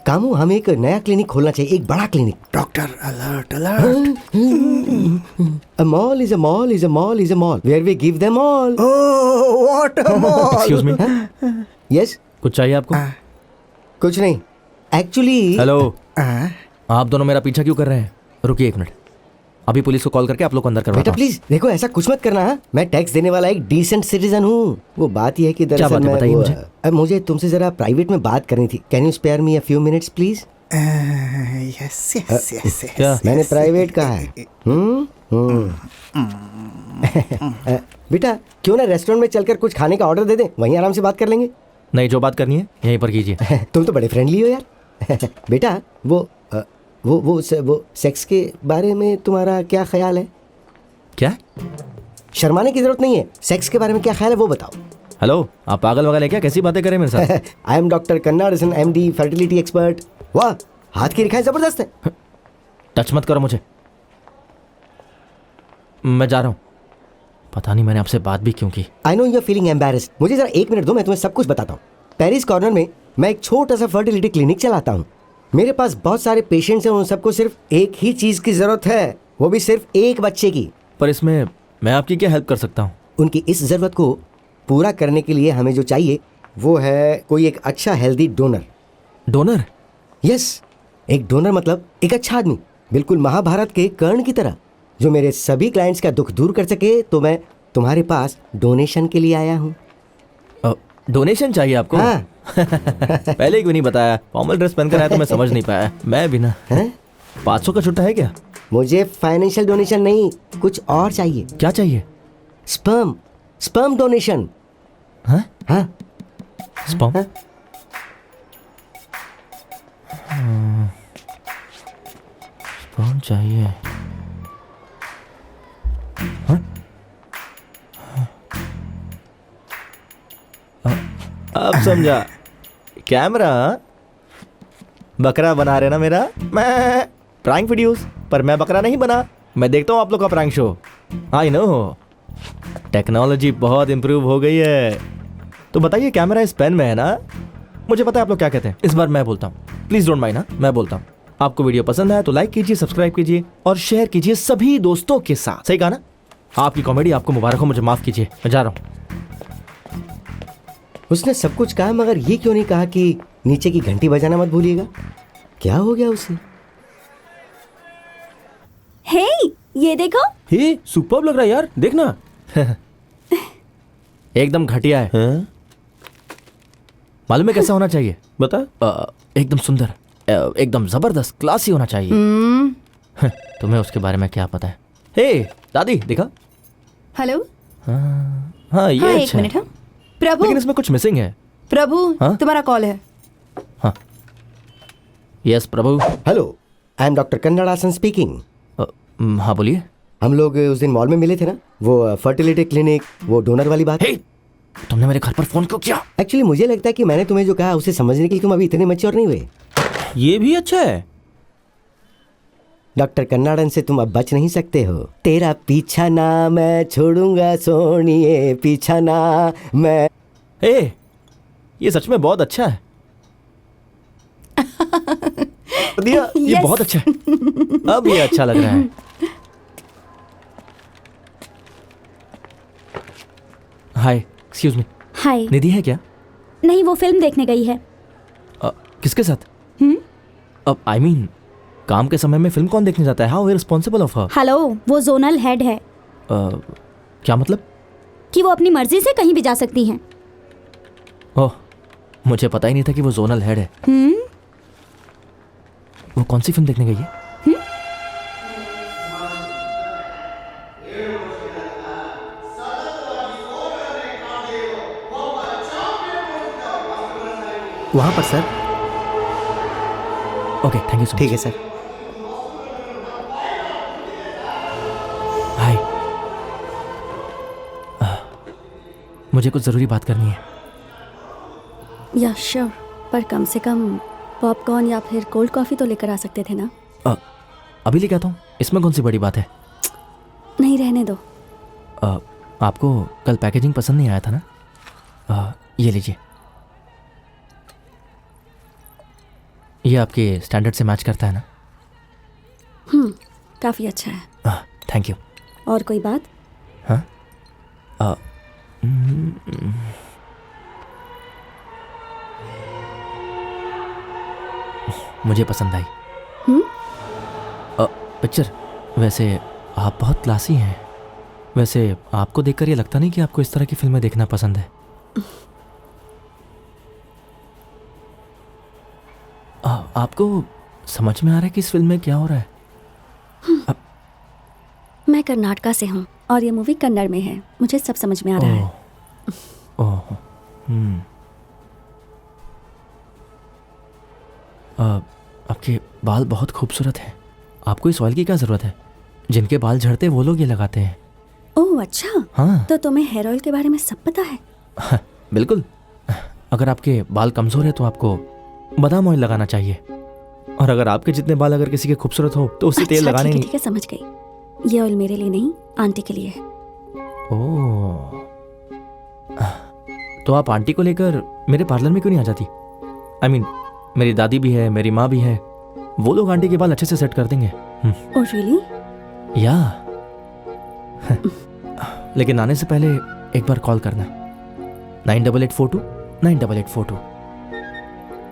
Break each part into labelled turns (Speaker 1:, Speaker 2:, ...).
Speaker 1: Camus, हमें एक नया क्लिनिक खोलना चाहिए, एक बड़ा clinic.
Speaker 2: Doctor alert alert.
Speaker 1: A mall is a mall is a mall is a mall where we give them all.
Speaker 2: Oh, what a mall!
Speaker 3: Excuse me,
Speaker 1: Yes?
Speaker 3: कुछ चाहिए आपको?
Speaker 1: कुछ नहीं एक्चुअली।
Speaker 3: हेलो,
Speaker 2: हाँ?
Speaker 3: आप दोनों मेरा पीछा क्यों कर रहे हैं? रुकिए एक मिनट, अभी पुलिस को कॉल करके आप लोग को अंदर
Speaker 1: बेटा
Speaker 3: करवाता हूँ।
Speaker 1: प्लीज देखो, ऐसा कुछ मत करना। हाँ? मैं टैक्स देने वाला एक डिसेंट सिटीजन हूँ। वो बात यह है कि दरअसल
Speaker 3: बात है?
Speaker 1: मैं
Speaker 3: बताइए मुझे।
Speaker 1: मुझे तुमसे जरा प्राइवेट में बात करनी थी। Can you spare me a few minutes please?
Speaker 2: Yes, yes, yes, yes.
Speaker 3: क्या?
Speaker 1: मैंने प्राइवेट कहा है। बेटा क्यों ना रेस्टोरेंट में चलकर कुछ खाने का ऑर्डर दे दें, वहीं आराम से बात कर लेंगे।
Speaker 3: नहीं, जो बात करनी है यहीं पर कीजिए।
Speaker 1: तुम तो बड़े फ्रेंडली हो यार। बेटा वो सेक्स के बारे में तुम्हारा क्या ख्याल है?
Speaker 3: क्या?
Speaker 1: शर्माने की जरूरत नहीं है, सेक्स के बारे में क्या ख्याल है वो बताओ।
Speaker 3: हेलो, आप पागल वगल है क्या? कैसी बातें करें मेरे साथ?
Speaker 1: I am doctor Kannadasan, MD, fertility expert. वाह, हाथ की रेखाएं जबरदस्त है।
Speaker 3: टच मत करो मुझे, मैं जा रहा हूँ। पता नहीं मैंने आपसे बात भी क्यों की।
Speaker 1: I know you are feeling embarrassed. मुझे जरा एक मिनट दो, मैं तुम्हें सब कुछ बताता हूँ। पेरिस कॉर्नर में मैं एक छोटा सा फर्टिलिटी क्लिनिक चलाता हूँ। मेरे पास बहुत सारे पेशेंट्स हैं, उन सबको सिर्फ एक ही चीज की जरूरत है, वो भी सिर्फ एक बच्चे की।
Speaker 3: पर इसमें मैं आपकी क्या हेल्प कर सकता हूँ?
Speaker 1: उनकी इस जरूरत को पूरा करने के लिए हमें जो चाहिए वो है कोई एक अच्छा हेल्दी डोनर।
Speaker 3: डोनर?
Speaker 1: यस, एक डोनर मतलब एक अच्छा आदमी, बिल्कुल महाभारत के कर्ण की तरह, जो मेरे सभी क्लाइंट्स का दुख दूर कर सके। तो मैं तुम्हारे पास डोनेशन के लिए आया हूँ।
Speaker 3: डोनेशन चाहिए आपको?
Speaker 1: हाँ।
Speaker 3: पहले क्यों नहीं बताया? फॉर्मल ड्रेस पहनकर आया तो मैं समझ नहीं पाया। मैं भी ना।
Speaker 1: हैं?
Speaker 3: 500 का छुट्टा है क्या?
Speaker 1: मुझे फाइनेंशियल डोनेशन नहीं, कुछ और चाहिए।
Speaker 3: क्या चाहिए?
Speaker 1: Sperm donation.
Speaker 3: हाँ?
Speaker 1: हाँ?
Speaker 3: स्पर्म?
Speaker 1: हाँ?
Speaker 3: स्पर्म चाहिए? हाँ? अब समझा। कैमरा बकरा बना रहे ना मेरा। मैं प्रैंक वीडियोस, पर मैं बकरा नहीं बना। मैं देखता हूँ आप लोग का prank show. I know, technology बहुत इंप्रूव हो गई है। तो बताइए, कैमरा इस पेन में है ना? मुझे पता है आप लोग क्या कहते हैं। इस बार मैं बोलता हूँ, प्लीज डोंट माइंड। मैं बोलता हूँ, आपको वीडियो पसंद आया तो लाइक कीजिए, सब्सक्राइब कीजिए और शेयर कीजिए सभी दोस्तों के साथ। सही कहा ना? आपकी कॉमेडी आपको मुबारक हो, मुझे माफ कीजिए, मैं जा रहा हूँ।
Speaker 1: उसने सब कुछ कहा, मगर ये क्यों नहीं कहा कि नीचे की घंटी बजाना मत भूलिएगा? क्या हो गया उसे?
Speaker 4: हे, ये देखो।
Speaker 3: हे, सुपर्ब लग रहा है यार, देखना। एकदम घटिया है। मालूम है कैसा होना चाहिए? बता। एकदम सुंदर, एकदम जबरदस्त, क्लासी होना चाहिए। तुम्हें उसके बारे में क्या पता है? हे दादी, देखा?
Speaker 4: हेलो।
Speaker 3: हाँ, ये
Speaker 4: हाँ,
Speaker 3: अच्छा
Speaker 4: एक मिनट।
Speaker 3: है।
Speaker 4: हाँ प्रभु,
Speaker 3: लेकिन इसमें कुछ मिसिंग है।
Speaker 4: प्रभु,
Speaker 3: हाँ?
Speaker 4: तुम्हारा कॉल है।
Speaker 3: हाँ, यस प्रभु।
Speaker 1: Hello, I am doctor Kannadasan speaking.
Speaker 3: हाँ बोलिए।
Speaker 1: हम लोग उस दिन मॉल में मिले थे ना, वो फर्टिलिटी क्लिनिक, वो डोनर वाली बात।
Speaker 3: हे, तुमने मेरे घर पर फोन क्यों किया?
Speaker 1: एक्चुअली मुझे लगता है कि मैंने तुम्हें जो कहा उसे समझने के लिए तुम अभी इतने मैच्योर नहीं हुए।
Speaker 3: ये भी अच्छा है।
Speaker 1: डॉक्टर कन्नाडन से तुम अब बच नहीं सकते हो। तेरा पीछा ना मैं छोड़ूंगा सोनिए, पीछा ना मैं।
Speaker 3: हे, ये सच में बहुत अच्छा है। दिया, ये
Speaker 4: Yes.
Speaker 3: बहुत अच्छा है। अब ये अच्छा लग रहा है। हाय, एक्सक्यूज मी,
Speaker 4: हाय।
Speaker 3: निधि है क्या?
Speaker 4: नहीं, वो फिल्म देखने गई है।
Speaker 3: किसके साथ? अब आई मीन, काम के समय में फिल्म कौन देखने जाता है? How responsible of her.
Speaker 4: Hello, वो जोनल हेड है।
Speaker 3: क्या मतलब?
Speaker 4: कि वो अपनी मर्जी से कहीं भी जा सकती हैं।
Speaker 3: ओह, मुझे पता ही नहीं था कि वो जोनल हेड है। वो कौन सी फिल्म देखने गई है?
Speaker 1: वहाँ पर sir.
Speaker 3: Okay, thank you so much.
Speaker 1: ठीक है सर।
Speaker 3: हाय, मुझे कुछ ज़रूरी बात करनी है।
Speaker 4: या श्योर, पर कम से कम पॉपकॉर्न या फिर कोल्ड कॉफ़ी तो लेकर आ सकते थे ना।
Speaker 3: अभी लेके आता हूँ, इसमें कौन सी बड़ी बात है?
Speaker 4: नहीं, रहने दो।
Speaker 3: आपको कल पैकेजिंग पसंद नहीं आया था ना? ये लीजिए, ये आपके स्टैंडर्ड से मैच करता है ना?
Speaker 4: काफ़ी अच्छा है।
Speaker 3: Thank you.
Speaker 4: और कोई बात?
Speaker 3: हाँ मुझे पसंद आई पिक्चर। वैसे आप बहुत क्लासी हैं। वैसे आपको देखकर ये लगता नहीं कि आपको इस तरह की फिल्में देखना पसंद है? आपको समझ में आ रहा है कि इस फिल्म में क्या हो रहा है?
Speaker 4: मैं कर्नाटका से हूँ और ये मूवी कन्नड़ में है। मुझे सब समझ में आ रहा है।
Speaker 3: ओह आपके बाल बहुत खूबसूरत हैं। आपको इस ऑयल की क्या ज़रूरत है? जिनके बाल झड़ते वो लोग ये लगाते हैं।
Speaker 4: ओह अच्छा।
Speaker 3: हाँ
Speaker 4: तो तुम्हें हेयर ऑयल के बारे में सब पता है?
Speaker 3: बिल्कुल। अगर आपके बाल कमज़ोर है तो आपको बादाम ऑयल लगाना चाहिए, और अगर आपके जितने बाल अगर किसी के खूबसूरत हो तो उससे तेल लगाने नहीं।
Speaker 4: ठीक है, समझ गई। ये ऑयल मेरे लिए नहीं, आंटी के लिए है।
Speaker 3: ओह, तो आप आंटी को लेकर मेरे पार्लर में क्यों नहीं आ जाती? I mean, मेरी दादी भी है, मेरी माँ भी है, वो लोग आंटी के बाल अच्छे से सेट कर देंगे।
Speaker 4: Oh really?
Speaker 3: या लेकिन आने से पहले एक बार कॉल करना, 9884298842,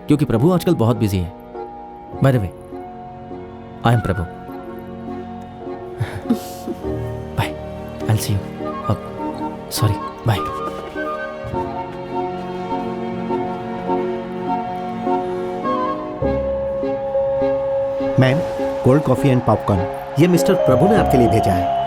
Speaker 3: क्योंकि प्रभु आजकल बहुत बिजी है। By the way, I am Prabhu. Bye, I will see you. Sorry, bye.
Speaker 2: Ma'am, cold coffee and popcorn, ये मिस्टर प्रभु ने आपके लिए भेजा है।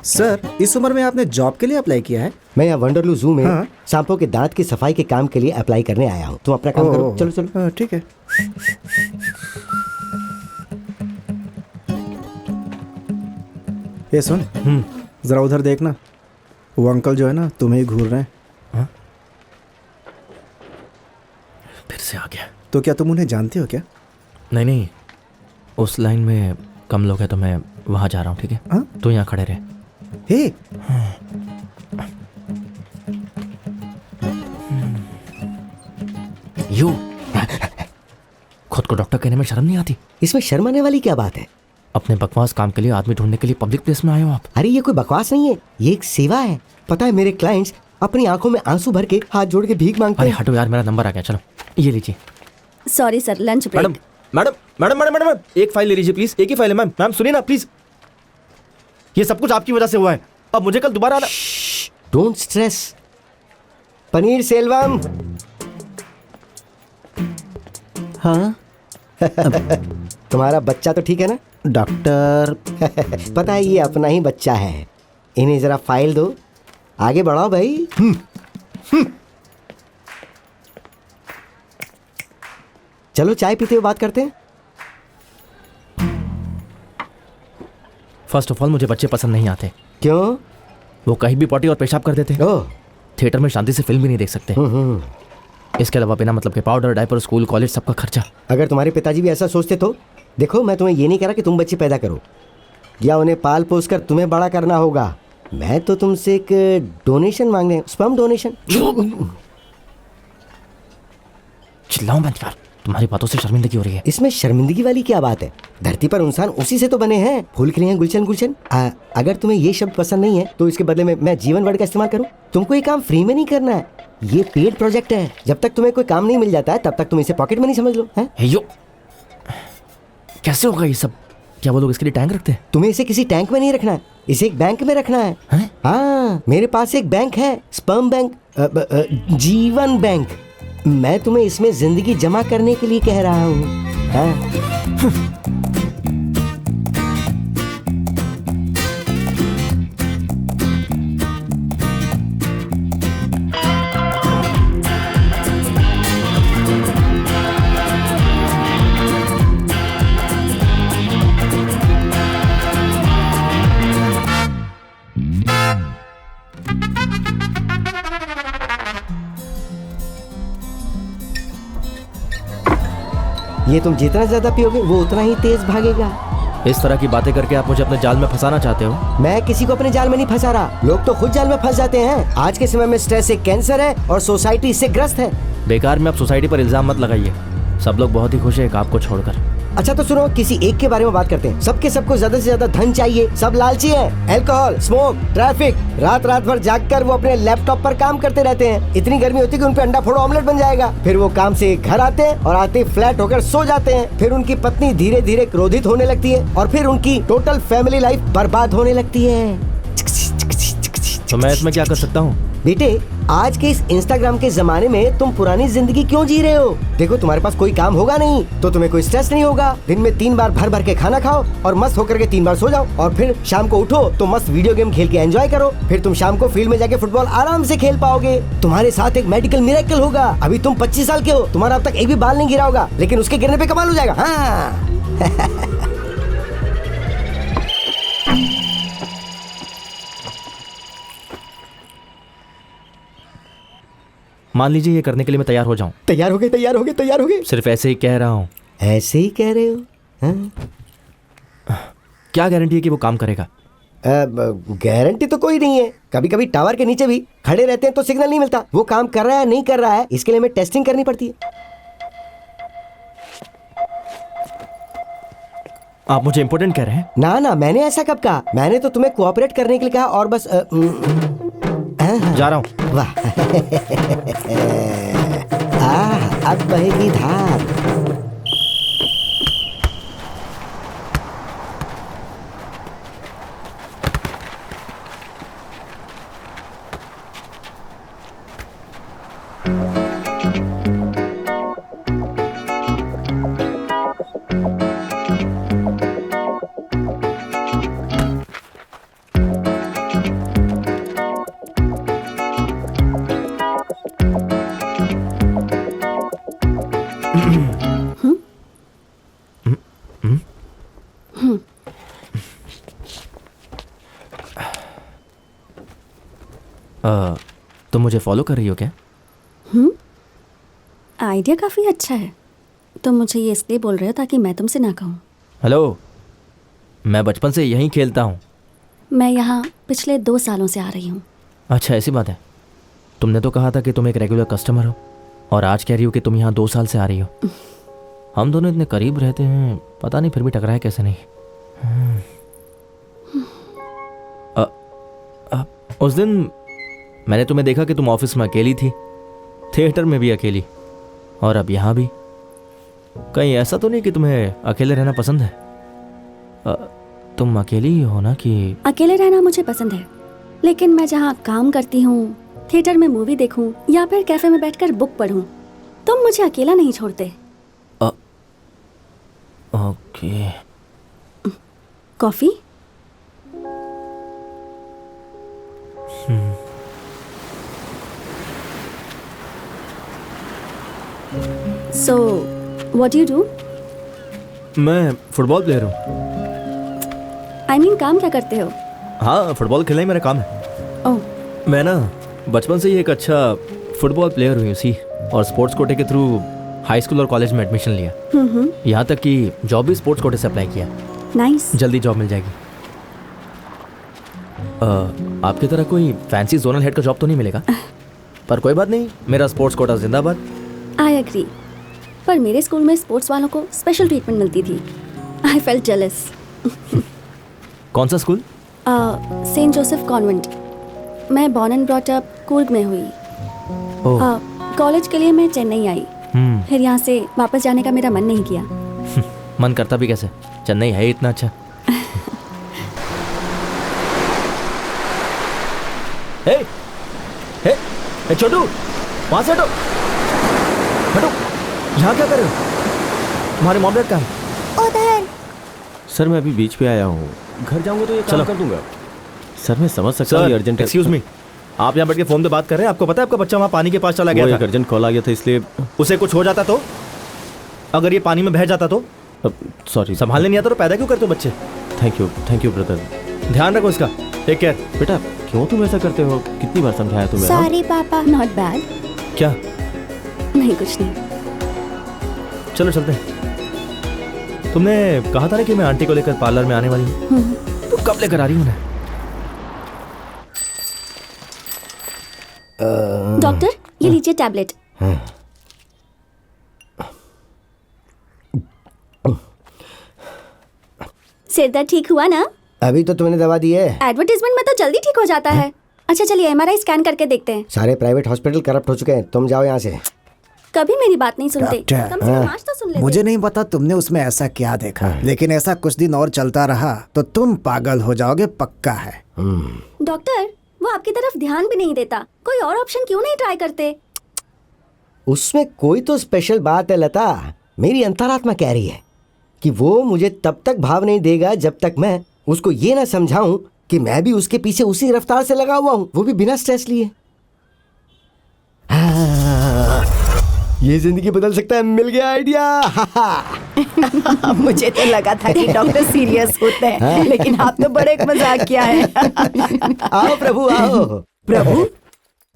Speaker 2: सर, इस उम्र में आपने जॉब के लिए अप्लाई किया है?
Speaker 1: मैं यहाँ वंडरलू जू में
Speaker 2: हाँ।
Speaker 1: सांपों के दांत की सफाई के काम के लिए अप्लाई करने आया हूँ। तुम अपना काम करो, चलो चलो।
Speaker 2: हाँ, ठीक है। ये सुन, जरा उधर देखना, वो अंकल जो है ना तुम्हें ही घूर रहे हैं।
Speaker 3: हाँ? फिर से आ गया।
Speaker 2: तो क्या तुम उन्हें जानते हो क्या?
Speaker 3: नहीं, उस लाइन में कम लोग हैं तो मैं वहाँ जा रहा हूँ। ठीक है,
Speaker 2: हाँ?
Speaker 3: तो यहाँ खड़े रहे।
Speaker 2: हे,
Speaker 3: यू खुद को डॉक्टर कहने में शर्म नहीं आती?
Speaker 1: इसमें शर्म आने वाली क्या बात है?
Speaker 3: अपने बकवास काम के लिए आदमी ढूंढने के लिए पब्लिक प्लेस में आए हो आप?
Speaker 1: अरे ये कोई बकवास नहीं है, ये एक सेवा है। पता है मेरे क्लाइंट्स अपनी आंखों में आंसू भर के हाथ जोड़ के भीख मांगते
Speaker 3: अरे
Speaker 1: हैं।
Speaker 3: हटो यार, मेरा नंबर आ गया। चलो ये लीजिए।
Speaker 4: Sorry sir, lunch
Speaker 3: madam
Speaker 4: break.
Speaker 3: Madam madam madam madam एक फाइल ले लीजिए प्लीज। एक ही फाइल है मैम। मैम सुनिए ना प्लीज, ये सब कुछ आपकी वजह से हुआ है। अब मुझे कल दोबारा आना।
Speaker 1: Don't stress. पनीर सेल्वम।
Speaker 2: हाँ
Speaker 1: तुम्हारा बच्चा तो ठीक है ना?
Speaker 2: डॉक्टर,
Speaker 1: पता है ये अपना ही बच्चा है। इन्हें जरा फाइल दो, आगे बढ़ाओ भाई। चलो चाय पीते हुए बात करते हैं।
Speaker 3: फर्स्ट ऑफ ऑल मुझे बच्चे पसंद नहीं आते।
Speaker 1: क्यों?
Speaker 3: वो कहीं भी पॉटी और पेशाब कर देते हैं।
Speaker 1: ओह।
Speaker 3: थिएटर में शांति से फिल्म भी नहीं देख सकते। इसके अलावा बिना मतलब के पाउडर, डायपर, स्कूल, कॉलेज, सबका खर्चा।
Speaker 1: अगर तुम्हारे पिताजी भी ऐसा सोचते तो देखो, मैं तुम्हें ये नहीं कह रहा कि तुम बच्चे पैदा करो या उन्हें पाल पोस कर तुम्हें बड़ा करना होगा। मैं तो तुमसे एक डोनेशन मांगने, स्पर्म डोनेशन।
Speaker 3: चिल्लाओ मत यार, तुम्हारी बातों से शर्मिंदगी हो रही है।
Speaker 1: इसमें शर्मिंदगी वाली क्या बात है? धरती पर इंसान उसी से तो बने हैं। फूल खिले हैं गुलशन गुलशन। अगर तुम्हें ये शब्द पसंद नहीं है तो इसके बदले में मैं जीवन वर्ड का इस्तेमाल करूं? तुमको ये काम फ्री में नहीं करना है, ये पेड प्रोजेक्ट है। जब तक तुम्हें कोई काम नहीं मिल जाता है तब तक तुम इसे पॉकेट में नहीं समझ लो। है
Speaker 3: यो, कैसे होगा ये सब? क्या वो लोग इसके लिए टैंक रखते हैं?
Speaker 1: तुम्हें इसे किसी टैंक में नहीं रखना है, इसे एक बैंक में रखना है।
Speaker 3: हैं?
Speaker 1: हाँ, मेरे पास एक बैंक है, स्पर्म बैंक, जीवन बैंक। मैं तुम्हें इसमें जिंदगी जमा करने के लिए कह रहा हूँ। हाँ? ये तुम जितना ज्यादा पियोगे वो उतना ही तेज भागेगा।
Speaker 3: इस तरह की बातें करके आप मुझे अपने जाल में फंसाना चाहते हो?
Speaker 1: मैं किसी को अपने जाल में नहीं फंसा रहा, लोग तो खुद जाल में फंस जाते हैं। आज के समय में स्ट्रेस एक कैंसर है और सोसाइटी इससे ग्रस्त है।
Speaker 3: बेकार में आप सोसाइटी पर इल्जाम मत लगाइए। सब लोग बहुत ही खुश है एक आपको छोड़कर।
Speaker 1: अच्छा तो सुनो, किसी एक के बारे में बात करते हैं। सबको ज्यादा से ज्यादा धन चाहिए, सब लालची हैं। अल्कोहल, स्मोक, ट्रैफिक, रात भर जागकर वो अपने लैपटॉप पर काम करते रहते हैं। इतनी गर्मी होती है कि उन पे अंडा फोड़ो ऑमलेट बन जाएगा। फिर वो काम से घर आते हैं और आते ही फ्लैट होकर सो जाते हैं। फिर उनकी पत्नी धीरे धीरे क्रोधित होने लगती है और फिर उनकी टोटल फैमिली लाइफ बर्बाद होने लगती है।
Speaker 3: तो मैं इसमें क्या कर सकता हूँ?
Speaker 1: बेटे, आज के इस इंस्टाग्राम के जमाने में तुम पुरानी जिंदगी क्यों जी रहे हो? देखो, तुम्हारे पास कोई काम होगा नहीं तो तुम्हें कोई स्ट्रेस नहीं होगा। दिन में 3 बार भर के खाना खाओ और मस्त होकर के 3 बार सो जाओ और फिर शाम को उठो तो मस्त वीडियो गेम खेल के एंजॉय करो। फिर तुम शाम को फील्ड में जाके फुटबॉल आराम से खेल पाओगे। तुम्हारे साथ एक मेडिकल मिरेकल होगा। अभी तुम 25 साल के हो, तुम्हारा अब तक एक भी बाल नहीं गिरा होगा, लेकिन उसके गिरने पे कमाल हो जाएगा। हाँ।
Speaker 3: मान लीजिए ये करने के लिए मैं तैयार हो जाऊं।
Speaker 1: तैयार हो गए।
Speaker 3: सिर्फ ऐसे ही कह रहा हूँ।
Speaker 1: ऐसे ही कह रहे हो? हाँ?
Speaker 3: क्या गारंटी है कि वो काम करेगा?
Speaker 1: गारंटी तो कोई नहीं है। कभी कभी टावर के नीचे भी खड़े रहते हैं तो सिग्नल नहीं मिलता। वो काम कर रहा है नहीं कर रहा है, इसके लिए हमें टेस्टिंग करनी पड़ती है।
Speaker 3: आप मुझे इम्पोर्टेंट कह रहे हैं?
Speaker 1: ना, मैंने ऐसा कब कहा? मैंने तो तुम्हें कोऑपरेट करने के लिए कहा और बस
Speaker 3: जा रहा हूँ।
Speaker 1: वाह। अब बहेगी धार।
Speaker 3: तुम मुझे फॉलो कर रही हो क्या?
Speaker 4: आइडिया काफ़ी अच्छा है। तुम मुझे ये इसलिए बोल रहे हो ताकि मैं तुमसे ना कहूँ।
Speaker 3: हेलो, मैं बचपन से यहीं खेलता हूँ।
Speaker 4: मैं यहाँ पिछले 2 सालों से आ रही हूँ।
Speaker 3: अच्छा, ऐसी बात है। तुमने तो कहा था कि तुम एक रेगुलर कस्टमर हो और आज कह रही हो कि तुम यहाँ 2 साल से आ रही हो। हम दोनों इतने करीब रहते हैं, पता नहीं फिर भी टकराए कैसे नहीं। उस दिन मैंने तुम्हें देखा कि तुम ऑफिस में अकेली थी, थिएटर में भी अकेली, और अब यहाँ भी। कहीं ऐसा तो नहीं कि तुम्हें अकेले रहना पसंद है? तुम अकेली ही हो ना? कि
Speaker 4: अकेले रहना मुझे पसंद है, लेकिन मैं जहाँ काम करती हूँ, थिएटर में मूवी देखूँ या फिर कैफे में बैठकर बुक पढूं, तुम मुझे अकेला नहीं छोड़ते।
Speaker 3: Okay.
Speaker 4: Coffee? So, what do you do?
Speaker 3: मैं फुटबॉल प्लेयर हूँ।
Speaker 4: I mean, काम क्या करते हो?
Speaker 3: हाँ, फुटबॉल खेलना ही मेरा काम है।
Speaker 4: ओह,
Speaker 3: मैं ना बचपन से ही एक अच्छा फुटबॉल प्लेयर हुई सी, और स्पोर्ट्स कोटे के थ्रू हाई स्कूल और कॉलेज में एडमिशन लिया। यहाँ तक कि जॉब भी स्पोर्ट्स कोटे से अप्लाई किया।
Speaker 4: नाइस।
Speaker 3: जल्दी जॉब मिल जाएगी। आपकी तरह कोई फैंसी जोनल हेड का जॉब तो नहीं मिलेगा, पर कोई बात नहीं, मेरा स्पोर्ट्स कोटा जिंदाबाद।
Speaker 4: आई एग्री, पर मेरे स्कूल में स्पोर्ट्स वालों को स्पेशल ट्रीटमेंट मिलती थी। I felt jealous.
Speaker 3: कौन सा स्कूल?
Speaker 4: Saint Joseph Convent. मैं born and brought up Coorg में हुई। कॉलेज के लिए मैं चेन्नई आई, फिर यहाँ से वापस जाने का मेरा मन नहीं किया।
Speaker 3: मन करता भी कैसे, चेन्नई है इतना अच्छा। हे, हे, हे छोटू, वहां से हटो, हटो। यहाँ क्या कर रहे हो? तुम्हारे मॉम डैड कहाँ है?
Speaker 4: उधर।
Speaker 5: सर मैं अभी बीच पे आया हूँ, घर जाऊंगा तो ये काम कर दूंगा। सर मैं समझ सकता हूँ, अर्जेंट है।
Speaker 3: एक्सक्यूज मी, आप यहाँ बैठ के फोन पे बात कर रहे हैं? आपको पता है आपका बच्चा वहाँ पानी के पास चला गया था?
Speaker 5: एक अर्जेंट कॉल आ गया था इसलिए।
Speaker 3: उसे कुछ हो जाता तो? अगर ये पानी में बह जाता तो?
Speaker 5: सॉरी,
Speaker 3: संभालने नहीं आता तो पैदा क्यों करते हो बच्चे?
Speaker 5: Thank you brother.
Speaker 3: ध्यान रखो इसका, टेक केयर।
Speaker 5: बेटा क्यों तुम ऐसा करते हो? कितनी बार समझाया तुम्हें?
Speaker 4: सॉरी पापा। Not bad.
Speaker 3: क्या?
Speaker 4: नहीं, कुछ नहीं।
Speaker 3: चलो चलते हैं। तुमने कहा था ना कि मैं आंटी को लेकर पार्लर में आने वाली हूँ, तो कब लेकर आ रही हूँ उन्हें?
Speaker 4: डॉक्टर ये लीजिए टैबलेट। सिर दर्द ठीक हुआ ना?
Speaker 1: अभी तो तुमने दवा दी है।
Speaker 4: एडवर्टाइजमेंट में तो जल्दी ठीक हो जाता है। अच्छा चलिए एमआरआई स्कैन करके देखते हैं।
Speaker 1: सारे प्राइवेट हॉस्पिटल करप्ट हो चुके हैं, तुम जाओ यहाँ से।
Speaker 4: कभी मेरी बात नहीं सुनते।
Speaker 6: डॉक्टर,
Speaker 4: कम से कम आज तो सुन लेते।
Speaker 6: मुझे नहीं पता तुमने उसमें ऐसा क्या देखा, लेकिन ऐसा कुछ दिन और चलता रहा तो तुम पागल हो जाओगे, पक्का है।
Speaker 4: डॉक्टर वो आपकी तरफ ध्यान भी नहीं देता, कोई और ऑप्शन क्यों नहीं ट्राई करते?
Speaker 1: उसमें कोई तो स्पेशल बात है लता। मेरी अंतरात्मा कह रही है कि वो मुझे तब तक भाव नहीं देगा जब तक मैं उसको ये ना समझाऊं कि मैं भी उसके पीछे उसी रफ्तार से लगा हुआ हूं, वो भी बिना स्ट्रेस लिए। ये जिंदगी बदल सकता है, मिल गया आइडिया।
Speaker 7: मुझे तो लगा था कि डॉक्टर सीरियस होते हैं, लेकिन आप तो बड़े मजाक किया है।
Speaker 1: आओ प्रभु आओ।
Speaker 7: प्रभु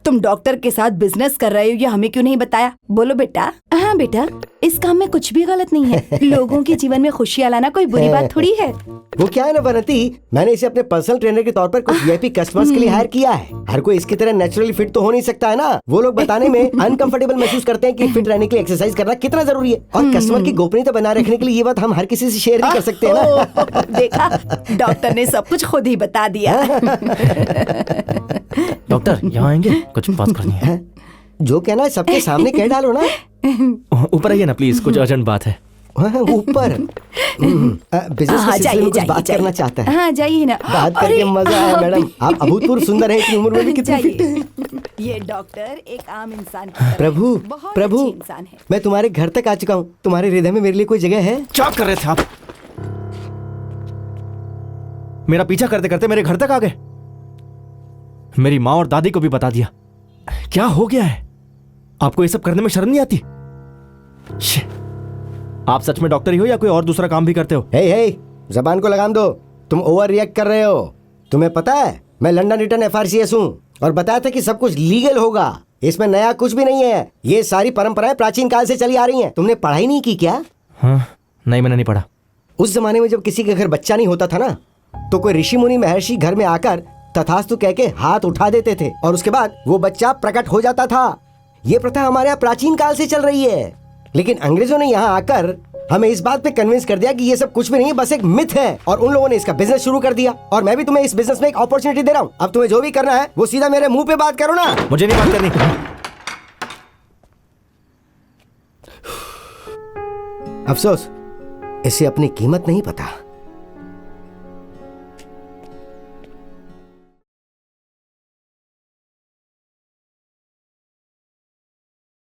Speaker 7: तुम डॉक्टर के साथ बिजनेस कर रहे हो, ये हमें क्यों नहीं बताया? बोलो बेटा। हाँ बेटा, इस काम में कुछ भी गलत नहीं है। लोगों के जीवन में खुशियाँ लाना कोई बुरी बात थोड़ी है।
Speaker 1: वो क्या है ना बनती, मैंने इसे अपने पर्सनल ट्रेनर के तौर पर कुछ वीआईपी कस्टमर्स के लिए हायर किया है। हर कोई इसकी तरह नेचुरली फिट तो हो नहीं सकता है ना। वो लोग बताने में अनकंफर्टेबल महसूस करते हैं कि फिट रहने के लिए एक्सरसाइज करना कितना जरूरी है, और कस्टमर की गोपनीयता बनाए रखने के लिए ये बात हम हर किसी से शेयर नहीं कर सकते हैं ना।
Speaker 7: देखा, डॉक्टर ने सब कुछ खुद ही बता दिया।
Speaker 3: डॉक्टर यहाँ आएंगे, कुछ बात करनी है।
Speaker 1: जो कहना है सबके सामने कह डालो ना।
Speaker 3: ऊपर आइए ना प्लीज, कुछ अर्जेंट बात है।
Speaker 1: ऊपर बिजनेस
Speaker 7: हाँ,
Speaker 1: के सिलसिले में कुछ
Speaker 7: जाइए,
Speaker 1: बात
Speaker 7: जाइए।
Speaker 1: करना चाहता है।
Speaker 7: हाँ जाइए ना।
Speaker 1: बात करके मजा आया मैडम, आप अभूतपूर्व सुंदर हैं, इतनी उम्र में भी कितनी फिट हैं।
Speaker 7: जाइए। ये डॉक्टर एक आम इंसान की तरह
Speaker 1: प्रभु
Speaker 7: है। बहुत
Speaker 1: प्रभु
Speaker 7: अच्छे इंसान है।
Speaker 1: मैं तुम्हारे घर तक आ चुका हूँ, तुम्हारे हृदय में मेरे लिए कोई जगह है?
Speaker 3: क्या कर रहे थे आप? मेरा पीछा करते करते मेरे घर तक आ गए। मेरी माँ और दादी को भी बता दिया। क्या हो गया है? आपको ये सब करने में शर्म नहीं आती? शे, आप सच में डॉक्टर ही हो या कोई और दूसरा काम भी करते हो?
Speaker 1: हे जबान को लगाम दो, तुम ओवर रिएक्ट कर रहे हो। तुम्हें पता है मैं लंदन रिटर्न एफआरसीएस हूँ और बताया था कि सब कुछ लीगल होगा, इसमें नया कुछ भी नहीं है। ये सारी परंपराएं प्राचीन काल से चली आ रही हैं। तुमने पढ़ाई नहीं की क्या?
Speaker 3: हाँ, नहीं मैंने नहीं पढ़ा।
Speaker 1: उस जमाने में जब किसी के घर बच्चा नहीं होता था ना, तो कोई ऋषि मुनि महर्षि घर में आकर तथास्तु कह के हाथ उठा देते थे और उसके बाद वो बच्चा प्रकट हो जाता था। ये प्रथा हमारे यहाँ प्राचीन काल से चल रही है, लेकिन अंग्रेजों ने यहाँ आकर हमें इस बात पे कन्विंस कर दिया कि ये सब कुछ भी नहीं है, बस एक मिथ है, और उन लोगों ने इसका बिजनेस शुरू कर दिया। और मैं भी तुम्हें इस बिजनेस में एक अपॉर्चुनिटी दे रहा हूँ। अब तुम्हें जो भी करना है वो सीधा मेरे मुंह पे बात करो ना।
Speaker 3: मुझे नहीं बात करनी।
Speaker 1: अफसोस, इसे अपनी कीमत नहीं पता।